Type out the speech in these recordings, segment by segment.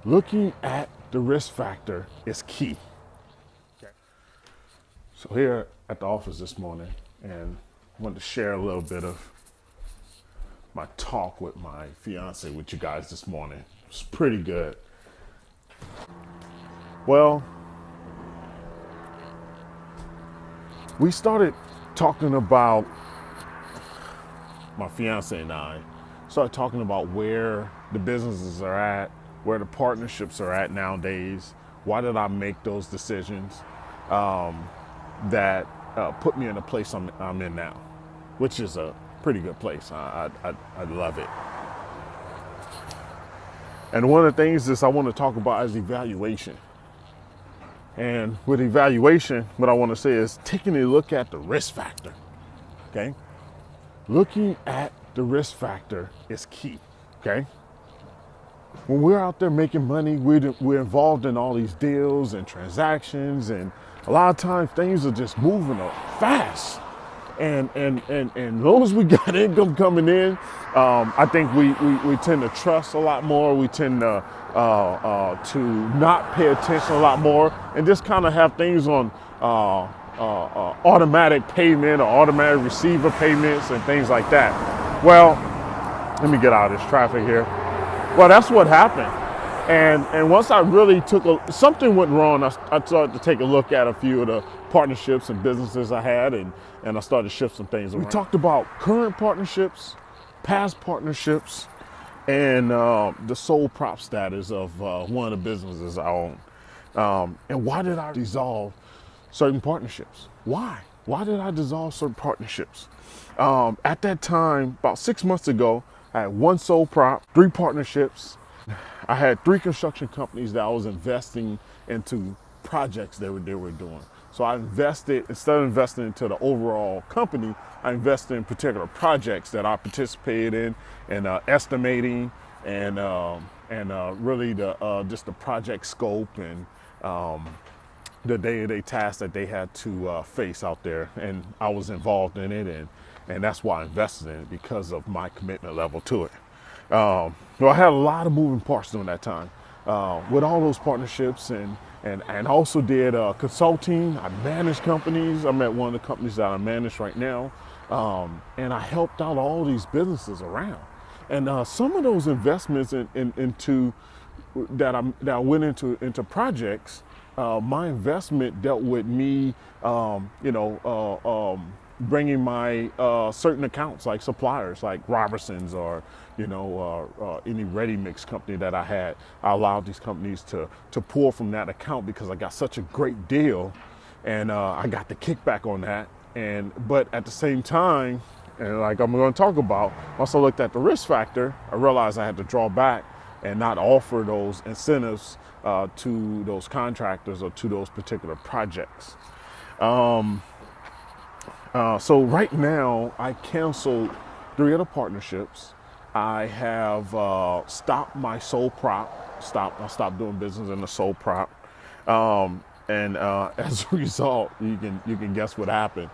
looking at the risk factor is key. Okay. So here at the office this morning, and I wanted to share a little bit of my talk with my fiance with you guys this morning. It's pretty good. Well, we started talking about, my fiance and I started talking about where the businesses are at, where the partnerships are at nowadays. Why did I make those decisions that put me in the place I'm in now, which is a pretty good place. I love it. And one of the things is I want to talk about is evaluation. And with evaluation, what I want to say is taking a look at the risk factor. Okay? Looking at the risk factor is key. Okay? When we're out there making money, we're involved in all these deals and transactions, and a lot of times things are just moving up fast. And as long as we got income coming in, I think we tend to trust a lot more. We tend to not pay attention a lot more, and just kind of have things on automatic payment or automatic receiver payments and things like that. Well, let me get out of this traffic here. Well, that's what happened. And once I really something went wrong, I started to take a look at a few of the partnerships and businesses I had, and I started to shift some things around. We talked about current partnerships, past partnerships, and the sole prop status of one of the businesses I own. And why did I dissolve certain partnerships? Why? Why did I dissolve certain partnerships? At that time, about 6 months ago, I had one sole prop, 3 partnerships. I had 3 construction companies that I was investing into projects they were doing. So I invested, instead of investing into the overall company, I invested in particular projects that I participated in, and estimating and really just the project scope and the day-to-day tasks that they had to face out there. And I was involved in it, and that's why I invested in it, because of my commitment level to it. Well, I had a lot of moving parts during that time with all those partnerships, and also did consulting. I managed companies. I'm at one of the companies that I manage right now, and I helped out all these businesses around. And some of those investments into that I went into projects, my investment dealt with me, bringing my certain accounts, like suppliers, like Robertson's, or any ready mix company that I had. I allowed these companies to pull from that account because I got such a great deal, and I got the kickback on that. But at the same time, and like I'm going to talk about, once I looked at the risk factor, I realized I had to draw back and not offer those incentives to those contractors or to those particular projects. So right now, I canceled 3 other partnerships. I have stopped my sole prop. I stopped doing business in the sole prop, and as a result, you can guess what happened.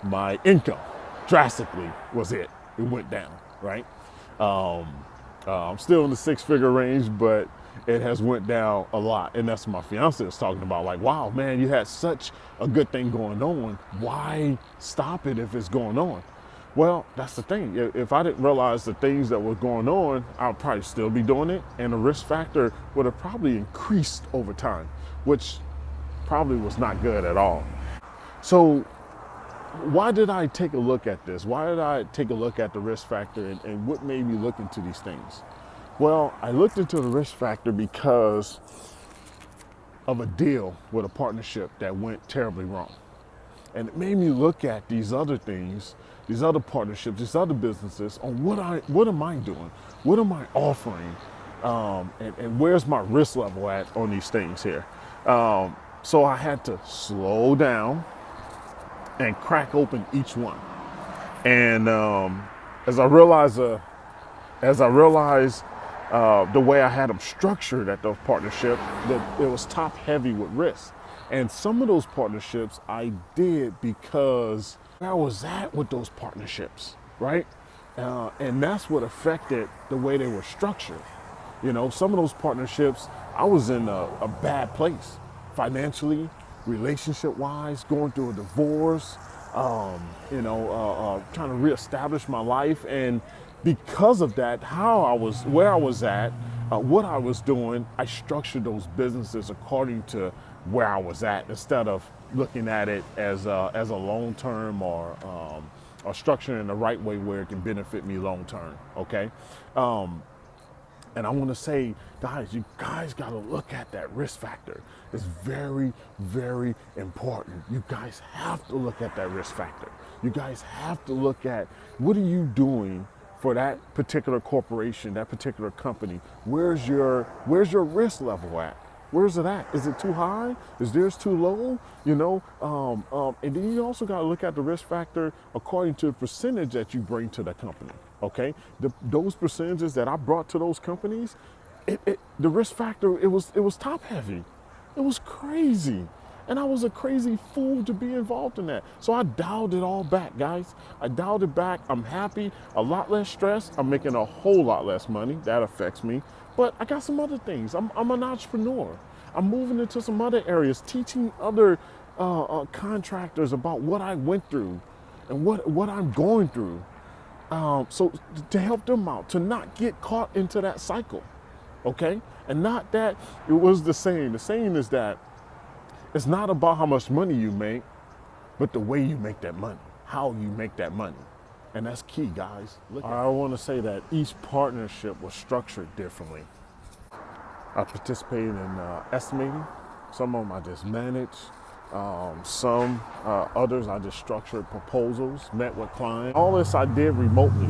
My income drastically it went down. Right. I'm still in the 6-figure range, but it has went down a lot. And that's what my fiance is talking about. Like, wow, man, you had such a good thing going on. Why stop it if it's going on? Well, that's the thing. If I didn't realize the things that were going on, I'll probably still be doing it. And the risk factor would have probably increased over time, which probably was not good at all. So why did I take a look at this? Why did I take a look at the risk factor, and what made me look into these things? Well, I looked into the risk factor because of a deal with a partnership that went terribly wrong. And it made me look at these other things, these other partnerships, these other businesses, on what am I doing? What am I offering? And where's my risk level at on these things here? So I had to slow down and crack open each one. And as I realized the way I had them structured at those partnerships, that it was top heavy with risk. And some of those partnerships I did because I was at with those partnerships, right? And that's what affected the way they were structured. Some of those partnerships, I was in a bad place financially, relationship wise, going through a divorce, trying to reestablish my life. And because of that, where I was at, what I was doing, I structured those businesses according to where I was at instead of looking at it as a long term or structuring in the right way where it can benefit me long term. Okay. And I want to say, guys, you guys got to look at that risk factor. It's very, very important. You guys have to look at that risk factor. You guys have to look at what are you doing for that particular corporation, that particular company. Where's your risk level at? Where's it at? Is it too high? Is theirs too low? And then you also got to look at the risk factor according to the percentage that you bring to the company. Okay, those percentages that I brought to those companies, the risk factor, it was top heavy. It was crazy. And I was a crazy fool to be involved in that. So I dialed it all back, guys. I dialed it back. I'm happy, a lot less stress. I'm making a whole lot less money. That affects me. But I got some other things. I'm an entrepreneur. I'm moving into some other areas, teaching other contractors about what I went through and what I'm going through. So to help them out, to not get caught into that cycle, okay? And not that it was the saying. The saying is that it's not about how much money you make, but the way you make that money, how you make that money. And that's key, guys. I want to say that each partnership was structured differently. I participated in estimating. Some of them I just managed. Some others I just structured proposals, met with clients. All this I did remotely,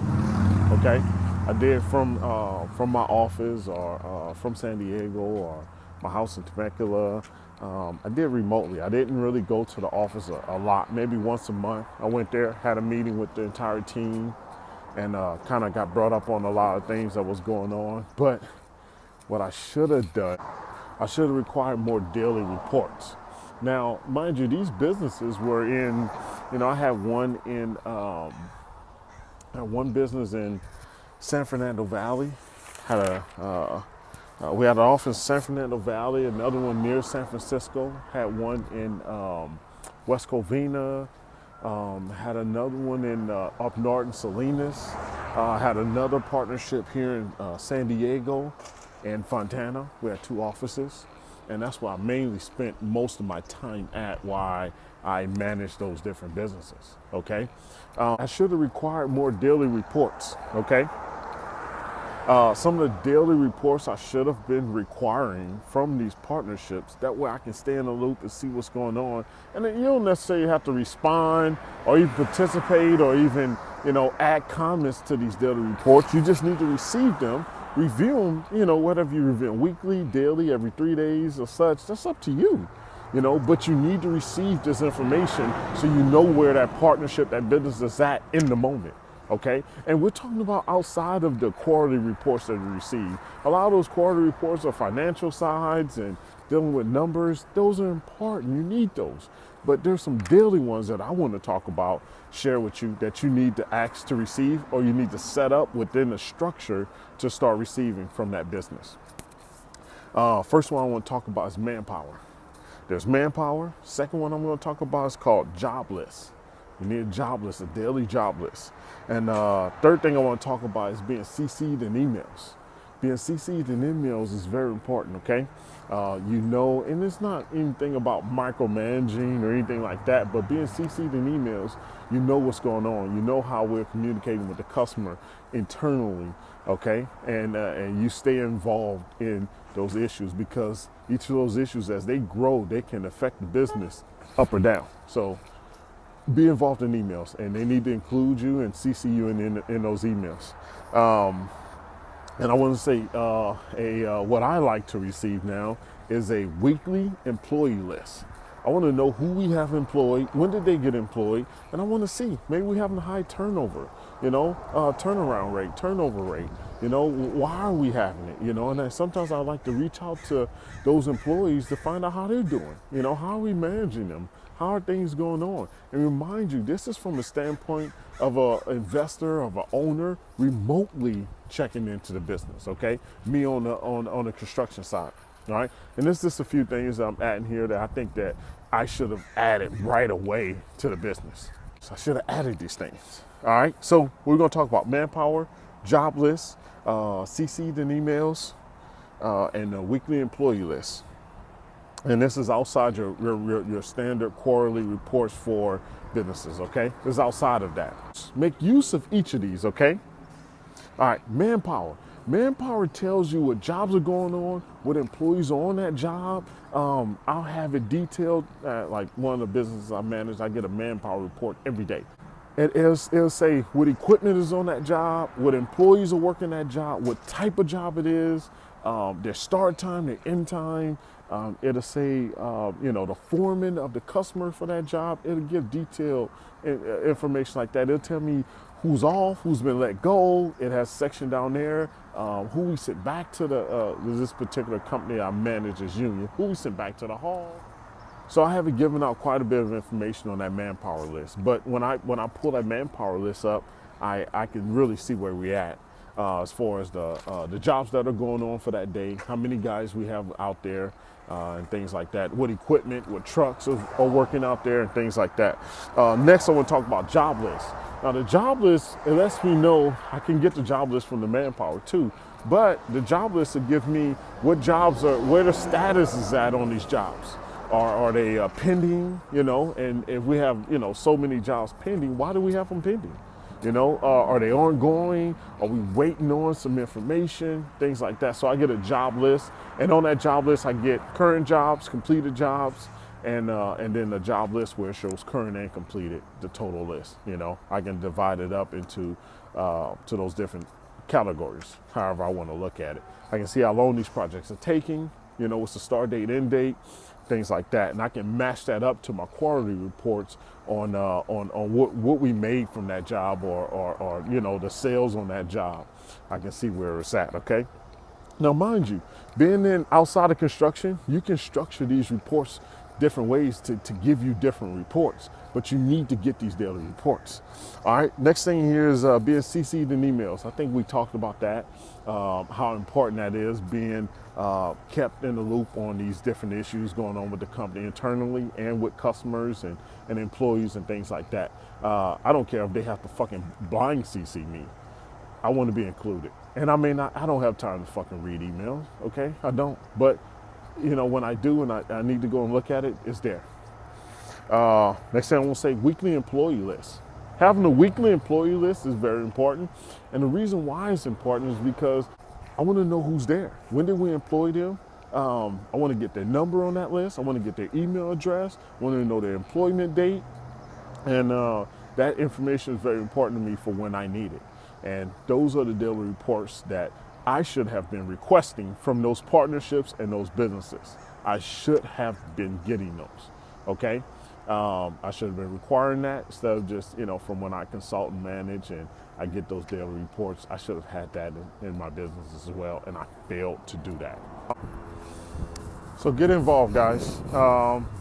okay? I did from my office or from San Diego or my house in Temecula. I did remotely. I didn't really go to the office a lot, maybe once a month. I went there, had a meeting with the entire team, and kind of got brought up on a lot of things that was going on. But what I should have done, I should have required more daily reports. Now, mind you, these businesses were in, I had one in, one business in San Fernando Valley. We had an office in San Fernando Valley, another one near San Francisco. Had one in West Covina. Had another one in up north in Salinas. Had another partnership here in San Diego and Fontana. We had 2 offices. And that's where I mainly spent most of my time at while I managed those different businesses, okay? I should have required more daily reports, okay? Some of the daily reports I should have been requiring from these partnerships. That way I can stay in the loop and see what's going on. And then you don't necessarily have to respond or even participate or even, add comments to these daily reports. You just need to receive them, review them, whatever you review them, weekly, daily, every 3 days or such. That's up to you, but you need to receive this information so you know where that partnership, that business is at in the moment. Okay, and we're talking about outside of the quarterly reports that we receive. A lot of those quarterly reports are financial sides and dealing with numbers. Those are important. You need those. But there's some daily ones that I want to talk about, share with you, that you need to ask to receive or you need to set up within the structure to start receiving from that business. First one I want to talk about is manpower. There's manpower. Second one I'm going to talk about is called job list. You need a job list, a daily job list. And third thing I want to talk about is being CC'd in emails. Being CC'd in emails is very important, okay? And it's not anything about micromanaging or anything like that, but being CC'd in emails, you know what's going on. You know how we're communicating with the customer internally, okay? And you stay involved in those issues because each of those issues, as they grow, they can affect the business up or down. So be involved in emails, and they need to include you and CC you in those emails. And I want to say what I like to receive now is a weekly employee list. I want to know who we have employed, when did they get employed, and I want to see, maybe we have a high turnover, turnaround rate, turnover rate, why are we having it, and then sometimes I like to reach out to those employees to find out how they're doing, how are we managing them, How are things going on? And remind you, this is from the standpoint of an investor, of an owner, remotely checking into the business, okay? Me on the construction side, all right? And there's just a few things I'm adding here that I think that I should have added right away to the business. So I should have added these things, all right? So we're gonna talk about manpower, job lists, CC'd in emails, and a weekly employee list. And this is outside your standard quarterly reports for businesses, okay? This is outside of that. Make use of each of these, okay? All right, manpower. Manpower tells you what jobs are going on, what employees are on that job. I'll have it detailed. Like one of the businesses I manage, I get a manpower report every day. It'll say what equipment is on that job, what employees are working that job, what type of job it is, their start time, their end time. It'll say, the foreman of the customer for that job. It'll give detailed information like that. It'll tell me who's off, who's been let go. It has a section down there, who we sent back to this particular company I manage as union, who we sent back to the hall. So I haven't given out quite a bit of information on that manpower list. But when I pull that manpower list up, I can really see where we're at. As far as the jobs that are going on for that day, how many guys we have out there, and things like that, what equipment, what trucks are working out there, and things like that. Next, I want to talk about job lists. Now, the job list, it lets me know, I can get the job list from the manpower too, but the job list will give me what jobs are, where the status is at on these jobs. Are they pending, and if we have, so many jobs pending, why do we have them pending? Are they ongoing? Are we waiting on some information? Things like that. So I get a job list, and on that job list, I get current jobs, completed jobs, and then a job list where it shows current and completed, the total list. I can divide it up into to those different categories, however I want to look at it. I can see how long these projects are taking. What's the start date, end date, things like that, and I can match that up to my quarterly reports on what we made from that job, or the sales on that job. I can see where it's at. Okay. Now, mind you, being outside of construction, you can structure these reports different ways to give you different reports, but you need to get these daily reports. All right, next thing here is being CC'd in emails. I think we talked about that, how important that is, being kept in the loop on these different issues going on with the company internally and with customers and employees and things like that. I don't care if they have to fucking blind CC me. I want to be included. And I don't have time to fucking read emails, okay? I don't. But, when I do and I need to go and look at it, it's there. Next thing I want to say, weekly employee list. Having a weekly employee list is very important. And the reason why it's important is because I want to know who's there. When did we employ them? I want to get their number on that list. I want to get their email address. I want to know their employment date. And that information is very important to me for when I need it. And those are the daily reports that I should have been requesting from those partnerships and those businesses. I should have been getting those, okay? I should have been requiring that instead of just, from when I consult and manage and I get those daily reports. I should have had that in my business as well, and I failed to do that. So get involved, guys.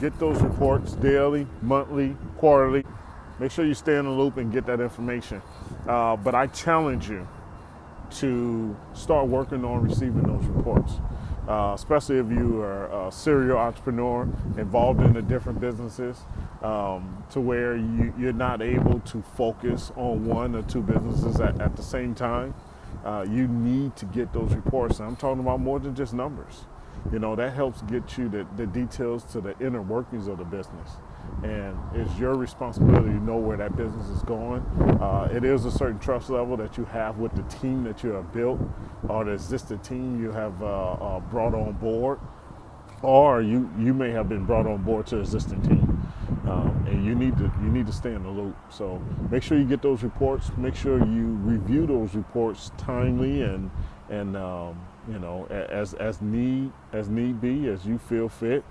Get those reports daily, monthly, quarterly. Make sure you stay in the loop and get that information. But I challenge you to start working on receiving those reports, especially if you are a serial entrepreneur involved in the different businesses, to where you're not able to focus on one or two businesses at the same time. You need to get those reports. And I'm talking about more than just numbers. That helps get you the details to the inner workings of the business. And it's your responsibility to know where that business is going. It is a certain trust level that you have with the team that you have built, or the existing team you have brought on board, or you may have been brought on board to the existing team, and you need to stay in the loop. So make sure you get those reports. Make sure you review those reports timely and as need be, as you feel fit.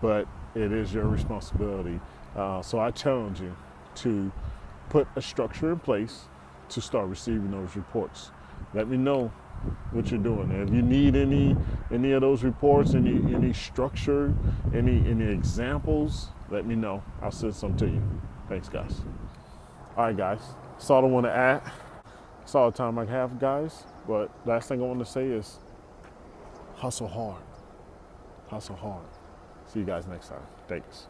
But it is your responsibility. So I challenge you to put a structure in place to start receiving those reports. Let me know what you're doing. And if you need any of those reports, any structure, any examples, let me know. I'll send some to you. Thanks, guys. All right, guys. That's all I want to add. That's all the time I have, guys. But last thing I want to say is hustle hard. Hustle hard. See you guys next time. Thanks.